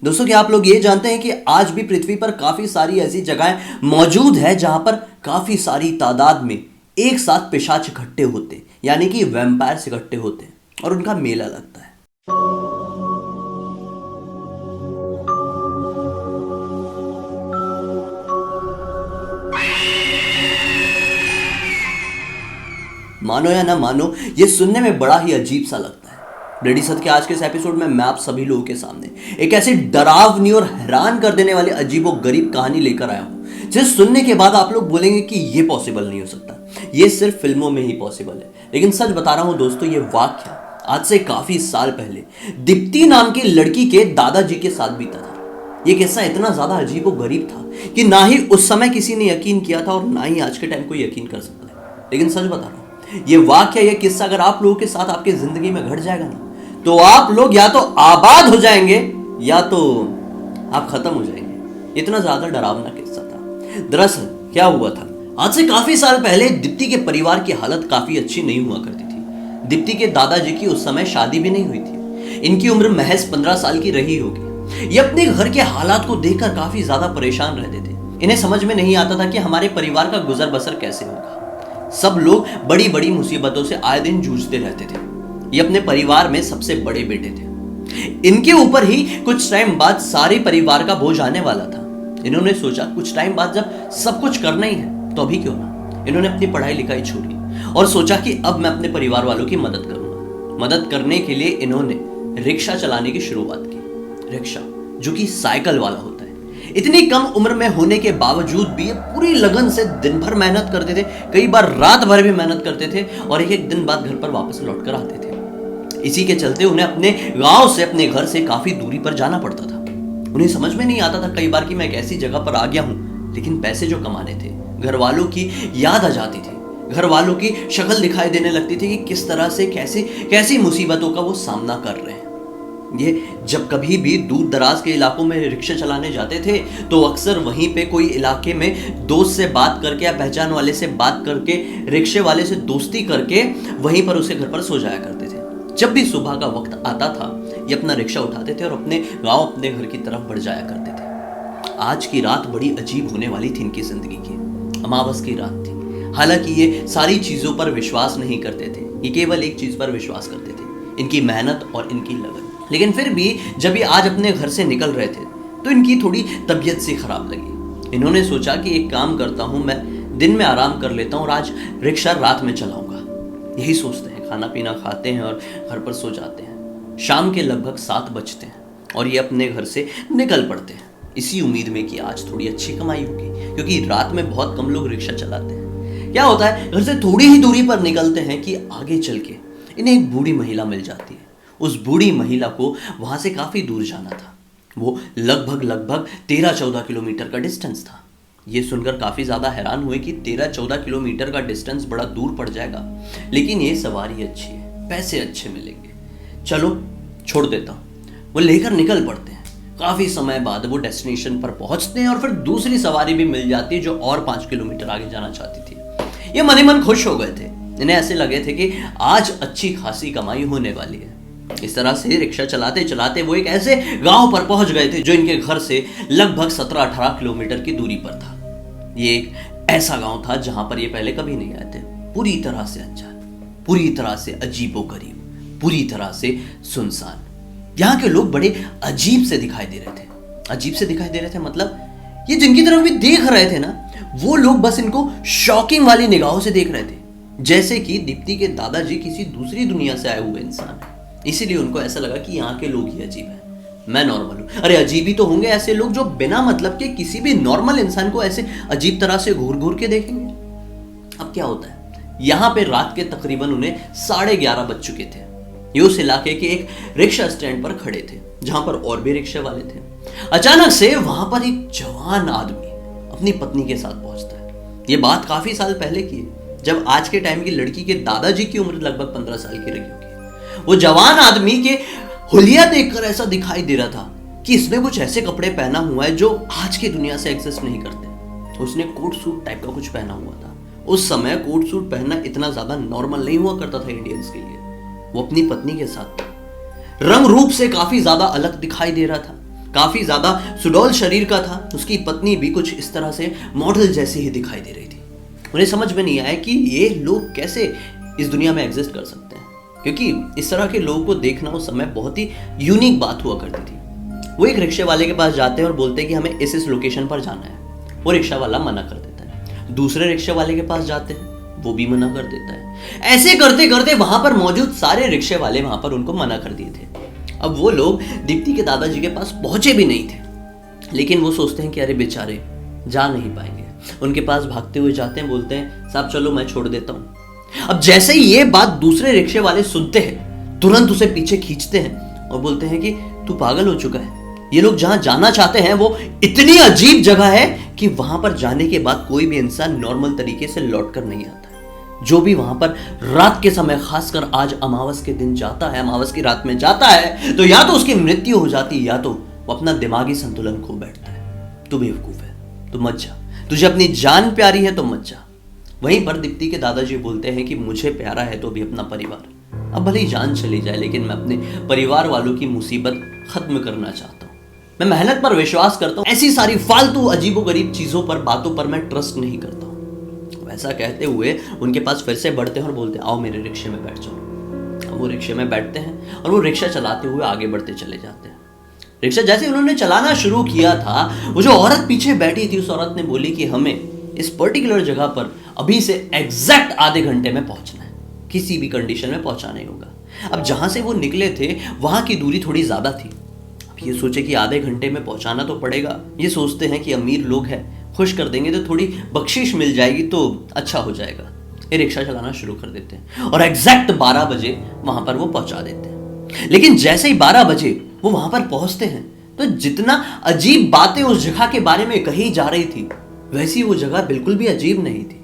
दोस्तों, क्या आप लोग ये जानते हैं कि आज भी पृथ्वी पर काफी सारी ऐसी जगहें मौजूद है जहां पर काफी सारी तादाद में एक साथ पिशाच इकट्ठे होते हैं, यानी कि वैम्पायर्स इकट्ठे होते हैं और उनका मेला लगता है। मानो या ना मानो, ये सुनने में बड़ा ही अजीब सा लगता है। रेडी सत के आज के इस एपिसोड में मैं आप सभी लोगों के सामने एक ऐसी डरावनी और हैरान कर देने वाली अजीबो गरीब कहानी लेकर आया हूं, जिसे सुनने के बाद आप लोग बोलेंगे कि ये पॉसिबल नहीं हो सकता, ये सिर्फ फिल्मों में ही पॉसिबल है। लेकिन सच बता रहा हूं दोस्तों, ये वाक्य आज से काफी साल पहले दीप्ति नाम की लड़की के दादाजी के साथ बीता था। ये किस्सा इतना ज्यादा अजीबो गरीब था कि ना ही उस समय किसी ने यकीन किया था और ना ही आज के टाइम कोई यकीन कर सकता है। लेकिन सच बता रहा हूं, ये वाक्य, ये किस्सा अगर आप लोगों के साथ आपकी जिंदगी में घट जाएगा ना, तो आप लोग या तो आबाद हो जाएंगे या तो आप खत्म हो जाएंगे। इतना ज्यादा डरावना किस्सा था। दरअसल क्या हुआ था, आज से काफी साल पहले दीप्ति के परिवार की हालत काफी अच्छी नहीं हुआ करती थी। दीप्ति के दादाजी की उस समय शादी भी नहीं हुई थी। इनकी उम्र महज 15 साल की रही होगी। ये अपने घर के हालात को देखकर काफी ज्यादा परेशान रहते थे। इन्हें समझ में नहीं आता था कि हमारे परिवार का गुजर बसर कैसे होगा। सब लोग बड़ी बड़ी मुसीबतों से आए दिन जूझते रहते थे। ये अपने परिवार में सबसे बड़े बेटे थे। इनके ऊपर ही कुछ टाइम बाद सारे परिवार का बोझ आने वाला था। इन्होंने सोचा कुछ टाइम बाद जब सब कुछ करना ही है तो अभी क्यों ना। इन्होंने अपनी पढ़ाई लिखाई छोड़ी और सोचा कि अब मैं अपने परिवार वालों की मदद करूंगा। मदद करने के लिए इन्होंने रिक्शा चलाने की शुरुआत की। रिक्शा जो कि साइकिल वाला होता है। इतनी कम उम्र में होने के बावजूद भी ये पूरी लगन से दिन भर मेहनत करते थे, कई बार रात भर भी मेहनत करते थे और एक एक दिन बाद घर पर वापस लौट कर आते थे। इसी के चलते उन्हें अपने गांव से, अपने घर से काफी दूरी पर जाना पड़ता था। उन्हें समझ में नहीं आता था कई बार कि मैं एक ऐसी जगह पर आ गया हूं, लेकिन पैसे जो कमाने थे, घर वालों की याद आ जाती थी। घर वालों की शक्ल दिखाई देने लगती थी कि किस तरह से कैसी मुसीबतों का वो सामना कर रहे हैं। ये जब कभी भी दूर दराज के इलाकों में रिक्शा चलाने जाते थे तो अक्सर वहीं पे कोई इलाके में दोस्त से बात करके या पहचान वाले से बात करके, रिक्शे वाले से दोस्ती करके वहीं पर उसे घर पर सो जाया करते थे। जब भी सुबह का वक्त आता था, ये अपना रिक्शा उठाते थे और अपने गांव, अपने घर की तरफ बढ़ जाया करते थे। आज की रात बड़ी अजीब होने वाली थी इनकी जिंदगी की। अमावस की रात थी। हालांकि ये सारी चीजों पर विश्वास नहीं करते थे, ये केवल एक चीज पर विश्वास करते थे, इनकी मेहनत और इनकी लगन। लेकिन फिर भी जब ये आज अपने घर से निकल रहे थे तो इनकी थोड़ी तबीयत सी खराब लगी। इन्होंने सोचा कि एक काम करता हूं, मैं दिन में आराम कर लेता हूं और आज रिक्शा रात में चलाऊंगा। यही सोचते हैं, खाना पीना खाते हैं और घर पर सो जाते हैं। शाम के लगभग 7 बजते हैं और ये अपने घर से निकल पड़ते हैं, इसी उम्मीद में कि आज थोड़ी अच्छी कमाई होगी, क्योंकि रात में बहुत कम लोग रिक्शा चलाते हैं। क्या होता है, घर से थोड़ी ही दूरी पर निकलते हैं कि आगे चल के इन्हें एक बूढ़ी महिला मिल जाती है। उस बूढ़ी महिला को वहां से काफी दूर जाना था। वो लगभग 13-14 किलोमीटर का डिस्टेंस था। ये सुनकर काफी ज्यादा हैरान हुए कि 13-14 किलोमीटर का डिस्टेंस बड़ा दूर पड़ जाएगा, लेकिन ये सवारी अच्छी है, पैसे अच्छे मिलेंगे, चलो छोड़ देता हूं। वो लेकर निकल पड़ते हैं। काफी समय बाद वो डेस्टिनेशन पर पहुंचते हैं और फिर दूसरी सवारी भी मिल जाती है जो और 5 किलोमीटर आगे जाना चाहती थी। ये मन ही मन खुश हो गए थे। इन्हें ऐसे लगे थे कि आज अच्छी खासी कमाई होने वाली है। इस तरह से रिक्शा चलाते चलाते वो एक ऐसे गांव पर पहुंच गए थे जो इनके घर से लगभग 17-18 किलोमीटर की दूरी पर था। ये एक ऐसा गांव था जहां पर ये पहले कभी नहीं आए थे। पूरी तरह से अनजान, पूरी तरह से अजीबोगरीब, पूरी तरह से सुनसान। यहाँ के लोग बड़े अजीब से दिखाई दे रहे थे। अजीब से दिखाई दे रहे थे मतलब ये जिनकी तरफ भी देख रहे थे ना, वो लोग बस इनको शॉकिंग वाली निगाहों से देख रहे थे, जैसे कि दीप्ति के दादाजी किसी दूसरी दुनिया से आए हुए इंसान है। इसीलिए उनको ऐसा लगा कि यहाँ के लोग ही अजीब हैं, मैं नॉर्मल हूं। अरे अजीब ही तो होंगे ऐसे लोग जो बिना मतलब के किसी भी नॉर्मल इंसान को ऐसे अजीब तरह से घूर घूर के देखेंगे। अब क्या होता है, यहाँ पे रात के तकरीबन उन्हें 11:30 बज चुके थे। ये उस इलाके के एक रिक्शा स्टैंड पर खड़े थे जहां पर और भी रिक्शा वाले थे। अचानक से वहां पर एक जवान आदमी अपनी पत्नी के साथ पहुंचता है। ये बात काफी साल पहले की है, जब आज के टाइम की लड़की के दादाजी की उम्र लगभग 15 साल की रही होगी। वो जवान आदमी के हुलिया देखकर ऐसा दिखाई दे रहा था कि इसने कुछ ऐसे कपड़े पहना हुआ है जो आज की दुनिया से एग्जिस्ट नहीं करते। उसने कोट सूट टाइप का कुछ पहना हुआ था। उस समय कोट सूट पहनना इतना ज्यादा नॉर्मल नहीं हुआ करता था इंडियंस के लिए। वो अपनी पत्नी के साथ था। रंग रूप से काफी ज्यादा अलग दिखाई दे रहा था। काफी ज्यादा सुडौल शरीर का था। उसकी पत्नी भी कुछ इस तरह से मॉडल जैसे ही दिखाई दे रही थी। उन्हें समझ में नहीं आया कि ये लोग कैसे इस दुनिया में एग्जिस्ट कर सकते हैं, क्योंकि इस तरह के लोगों को देखना उस समय बहुत ही यूनिक बात हुआ करती थी। वो एक रिक्शे वाले के पास जाते हैं और बोलते हैं कि हमें इस लोकेशन पर जाना है। वो रिक्शा वाला मना कर देता है। दूसरे रिक्शे वाले के पास जाते हैं, वो भी मना कर देता है। ऐसे करते करते वहां पर मौजूद सारे रिक्शे वाले वहां पर उनको मना कर दिए थे। अब वो लोग दीप्ति के दादाजी के पास पहुंचे भी नहीं थे, लेकिन वो सोचते हैं कि अरे बेचारे जा नहीं पाएंगे। उनके पास भागते हुए जाते हैं, बोलते हैं साहब चलो मैं छोड़ देता हूं। अब जैसे ही ये बात दूसरे रिक्शे वाले सुनते हैं, तुरंत उसे पीछे खींचते हैं और बोलते हैं कि तू पागल हो चुका है। ये लोग जहां जाना चाहते हैं वो इतनी अजीब जगह है कि वहां पर जाने के बाद कोई भी इंसान नॉर्मल तरीके से लौट कर नहीं आता। जो भी वहां पर रात के समय, खासकर आज अमावस के दिन जाता है, अमावस की रात में जाता है, तो या तो उसकी मृत्यु हो जाती है या तो वो अपना दिमागी संतुलन खो बैठता है। तू बेवकूफ है, तू मत जा, तुझे अपनी जान प्यारी है तो मत जा। वहीं पर दीप्ति के दादाजी बोलते हैं कि मुझे प्यारा है तो भी अपना परिवार। अब भले ही जान चली जाए, लेकिन मैं अपने परिवार वालों की मुसीबत खत्म करना चाहता हूं। मैं मेहनत पर विश्वास करता हूं, ऐसी सारी फालतू अजीबोगरीब चीजों पर, बातों पर मैं ट्रस्ट नहीं करता हूं। वैसा कहते हुए उनके पास फिर से बढ़ते हैं और बोलते हैं आओ मेरे रिक्शे में बैठ जाओ। वो रिक्शे में बैठते हैं और वो रिक्शा चलाते हुए आगे बढ़ते चले जाते हैं। रिक्शा जैसे उन्होंने चलाना शुरू किया था, वो जो औरत पीछे बैठी थी, उस औरत ने बोली कि हमें इस पर्टिकुलर जगह पर अभी से एग्जैक्ट आधे घंटे में पहुंचना है, किसी भी कंडीशन में पहुंचाना ही होगा। अब जहां से वो निकले थे वहां की दूरी थोड़ी ज्यादा थी। अब ये सोचे कि आधे घंटे में पहुंचाना तो पड़ेगा। ये सोचते हैं कि अमीर लोग हैं, खुश कर देंगे तो थोड़ी बख्शीश मिल जाएगी तो अच्छा हो जाएगा। ये रिक्शा चलाना शुरू कर देते हैं और एग्जैक्ट 12 बजे वहां पर वो पहुंचा देते हैं। लेकिन जैसे ही 12 बजे वो वहां पर पहुंचते हैं तो जितना अजीब बातें उस जगह के बारे में कही जा रही थी, वैसी वो जगह बिल्कुल भी अजीब नहीं थी।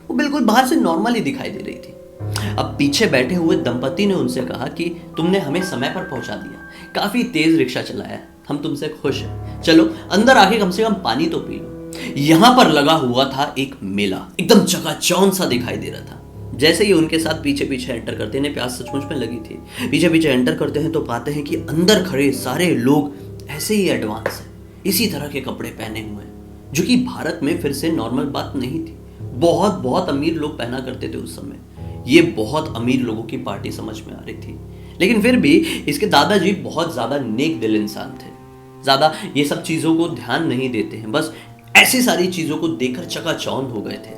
वो बिल्कुल बाहर से नॉर्मल ही दिखाई दे रही थी। अब पीछे बैठे हुए दंपति ने उनसे कहा कि तुमने हमें समय पर पहुंचा दिया, काफी तेज रिक्शा चलाया, हम तुमसे खुश हैं। चलो अंदर आके कम से कम पानी तो पी लो। यहां पर लगा हुआ था एक मेला, एकदम चकाचौंध सा दिखाई दे रहा था। जैसे ही उनके साथ पीछे पीछे एंटर करते हैं, प्यास सचमुच में लगी थी। पीछे पीछे एंटर करते हैं तो पाते हैं कि अंदर खड़े सारे लोग ऐसे ही एडवांस हैं, इसी तरह के कपड़े पहने हुए हैं, जो कि भारत में फिर से नॉर्मल बात नहीं थी। बहुत बहुत अमीर लोग पहना करते थे उस समय। ये बहुत अमीर लोगों की पार्टी समझ में आ रही थी। लेकिन फिर भी इसके दादाजी बहुत ज्यादा नेक दिल इंसान थे, ज्यादा ये सब चीजों को ध्यान नहीं देते हैं। बस ऐसी सारी चीजों को देखकर चकाचौंध हो गए थे।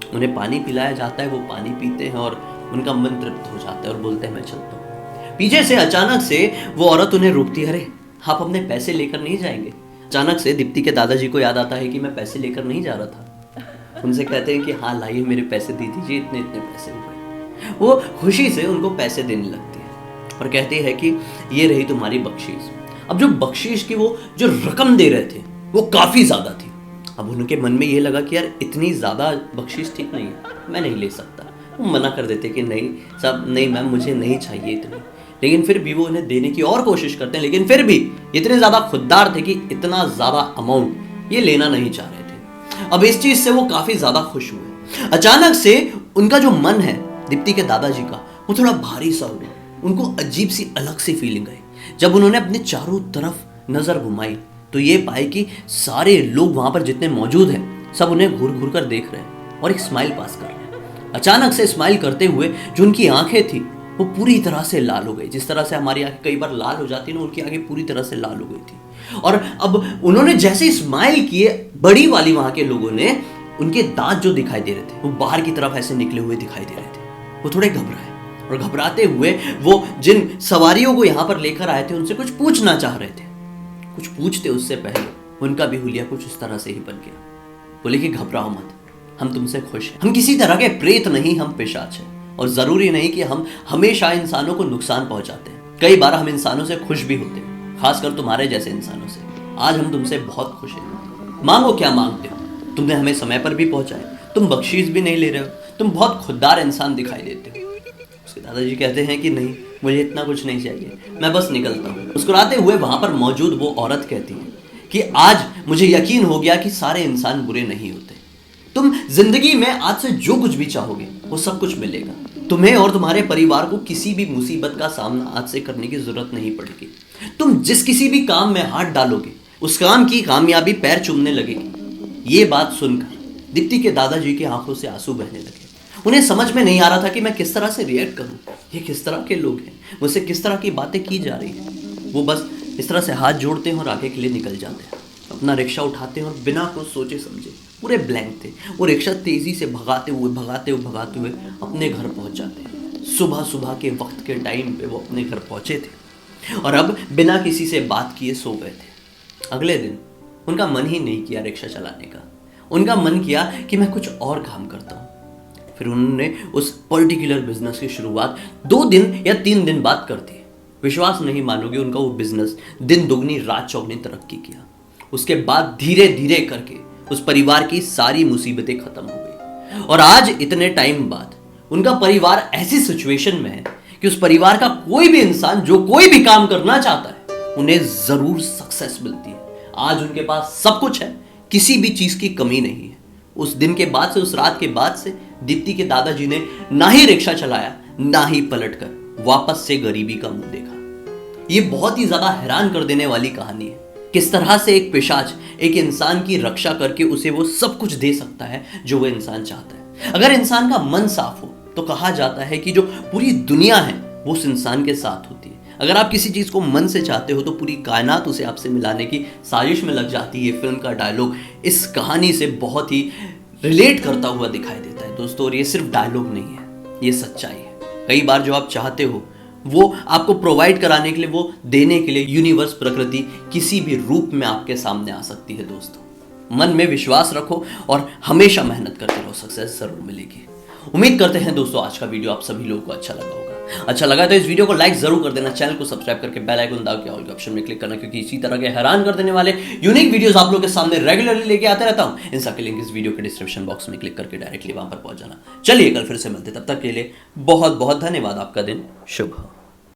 उन्हें पानी पिलाया जाता है, वो पानी पीते हैं और उनका मन तृप्त हो जाता है और बोलते हैं मैं चलता हूँ। पीछे से अचानक से वो औरत उन्हें रोकती है, अरे आप अपने पैसे लेकर नहीं जाएंगे? अचानक से दीप्ति के दादाजी को याद आता है कि मैं पैसे लेकर नहीं जा रहा था। उनसे कहते हैं कि हाँ लाइए मेरे पैसे दे दीजिए, इतने इतने पैसे हुए। वो खुशी से उनको पैसे देने लगती है और कहती है कि ये रही तुम्हारी बख्शीश। अब जो बख्शीश की वो जो रकम दे रहे थे वो काफी ज्यादा थी। अब उनके मन में ये लगा कि यार इतनी ज्यादा बख्शीश ठीक नहीं है, मैं नहीं ले सकता। वो मना कर देते कि नहीं सब नहीं मैम, मुझे नहीं चाहिए इतनी। लेकिन फिर भी वो उन्हें देने की और कोशिश करते हैं, लेकिन फिर भी इतने ज्यादा खुददार थे कि इतना ज्यादा अमाउंट ये लेना नहीं चाह रहे थे। अब इस चीज से वो काफी ज्यादा खुश हुए। अचानक से उनका जो मन है दीप्ति के दादाजी का, वो थोड़ा भारी सा हुआ। उनको अजीब सी अलग सी फीलिंग आई। जब उन्होंने अपने चारों तरफ नजर घुमाई तो ये पाए कि सारे लोग वहां पर जितने मौजूद हैं सब उन्हें घूर घूर कर देख रहे हैं और एक स्माइल पास कर रहे हैं। अचानक से स्माइल करते हुए जो उनकी आंखें थी वो पूरी तरह से लाल हो गई। जिस तरह से हमारी आंखें कई बार लाल हो जाती है ना, उनकी आंखें पूरी तरह से लाल हो गई थी। और अब उन्होंने जैसे स्माइल किए, बड़ी वाली वहां के लोगों ने, उनके दांत जो दिखाई दे रहे थे वो बाहर की तरफ ऐसे निकले हुए दिखाई दे रहे थे। वो थोड़े घबराए और घबराते हुए वो जिन सवारियों को यहाँ पर लेकर आए थे उनसे कुछ पूछना चाह रहे थे। कुछ पूछते उससे पहले उनका भी हुलिया कुछ इस तरह से ही बन गया। बोले कि घबराओ मत, हम तुमसे खुश हैं। हम किसी तरह के प्रेत नहीं, हम पिशाच हैं। और जरूरी नहीं कि हम हमेशा इंसानों को नुकसान पहुंचाते हैं। कई बार हम इंसानों से खुश भी होते हैं, खासकर तुम्हारे जैसे इंसानों से। आज हम तुमसे बहुत खुश हैं। मांगो क्या मांगते हो? तुमने हमें समय पर भी पहुंचाया, तुम बख्शीश भी नहीं ले रहे हो, तुम बहुत खुददार इंसान दिखाई देते हो। उसके दादाजी कहते हैं कि नहीं, मुझे इतना कुछ नहीं चाहिए, मैं बस निकलता हूँ। मुस्कुराते हुए वहां पर मौजूद वो औरत कहती है कि आज मुझे यकीन हो गया कि सारे इंसान बुरे नहीं होते। तुम जिंदगी में आज से जो कुछ भी चाहोगे वो सब कुछ मिलेगा। तुम्हें और तुम्हारे परिवार को किसी भी मुसीबत का सामना आज से करने की जरूरत नहीं पड़ेगी। तुम जिस किसी भी काम में हाथ डालोगे उस काम की कामयाबी पैर चूमने लगेगी। ये बात सुनकर दीप्ति के दादाजी की आंखों से आंसू बहने लगे। उन्हें समझ में नहीं आ रहा था कि मैं किस तरह से रिएक्ट करूं। ये किस तरह के लोग हैं, मुझसे किस तरह की बातें की जा रही हैं। वो बस इस तरह से हाथ जोड़ते हैं और आगे के लिए निकल जाते हैं। अपना रिक्शा उठाते हैं और बिना कुछ सोचे समझे, पूरे ब्लैंक थे, वो रिक्शा तेजी से भगाते हुए अपने घर पहुंच जाते हैं। सुबह सुबह के वक्त के टाइम पे वो अपने घर पहुंचे थे और अब बिना किसी से बात किए सो गए थे। अगले दिन उनका मन ही नहीं किया रिक्शा चलाने का। उनका मन किया कि मैं कुछ और काम करता हूँ। फिर उन्होंने उस पर्टिकुलर बिजनेस की शुरुआत 2 दिन या 3 दिन बाद कर दी। विश्वास नहीं मानोगे, उनका वो बिजनेस दिन दुगनी रात चौगनी तरक्की किया। उसके बाद धीरे धीरे करके उस परिवार की सारी मुसीबतें खत्म हो गई और आज इतने टाइम बाद उनका परिवार ऐसी सिचुएशन में है कि उस परिवार का कोई भी इंसान जो कोई भी काम करना चाहता है उन्हें जरूर सक्सेस मिलती है। आज उनके पास सब कुछ है, किसी भी चीज की कमी नहीं है। उस दिन के बाद से, उस रात के बाद से दीप्ति के दादाजी ने ना ही रिक्शा चलाया, ना ही पलटकर वापस से गरीबी का मुंह देखा। ये बहुत ही ज्यादा हैरान कर देने वाली कहानी है। किस तरह से एक पिशाच एक इंसान की रक्षा करके उसे वो सब कुछ दे सकता है जो वो इंसान चाहता है। अगर इंसान का मन साफ हो तो कहा जाता है कि जो पूरी दुनिया है वो उस इंसान के साथ होती है। अगर आप किसी चीज को मन से चाहते हो तो पूरी कायनात उसे आपसे मिलाने की साजिश में लग जाती है। फिल्म का डायलॉग इस कहानी से बहुत ही रिलेट करता हुआ दिखाई देता है दोस्तों। और ये सिर्फ डायलॉग नहीं है, ये सच्चाई है। कई बार जो आप चाहते हो वो आपको प्रोवाइड कराने के लिए, वो देने के लिए यूनिवर्स, प्रकृति किसी भी रूप में आपके सामने आ सकती है दोस्तों। मन में विश्वास रखो और हमेशा मेहनत करते रहो, सक्सेस जरूर मिलेगी। उम्मीद करते हैं दोस्तों आज का वीडियो आप सभी लोगों को अच्छा लगा होगा। अच्छा लगा तो इस वीडियो को लाइक जरूर कर देना, चैनल को सब्सक्राइब करके बेल आइकन दबा के ऑल के ऑप्शन में क्लिक करना, क्योंकि इसी तरह के हैरान कर देने वाले यूनिक वीडियोस आप लोगों के सामने रेगुलरली लेके आते रहता हूं। इन सबके लिंक इस वीडियो के डिस्क्रिप्शन बॉक्स में क्लिक करके डायरेक्टली वहां पर पहुंच जाना। चलिए कल फिर से मिलते, तब तक के लिए बहुत बहुत धन्यवाद। आपका दिन शुभ हो।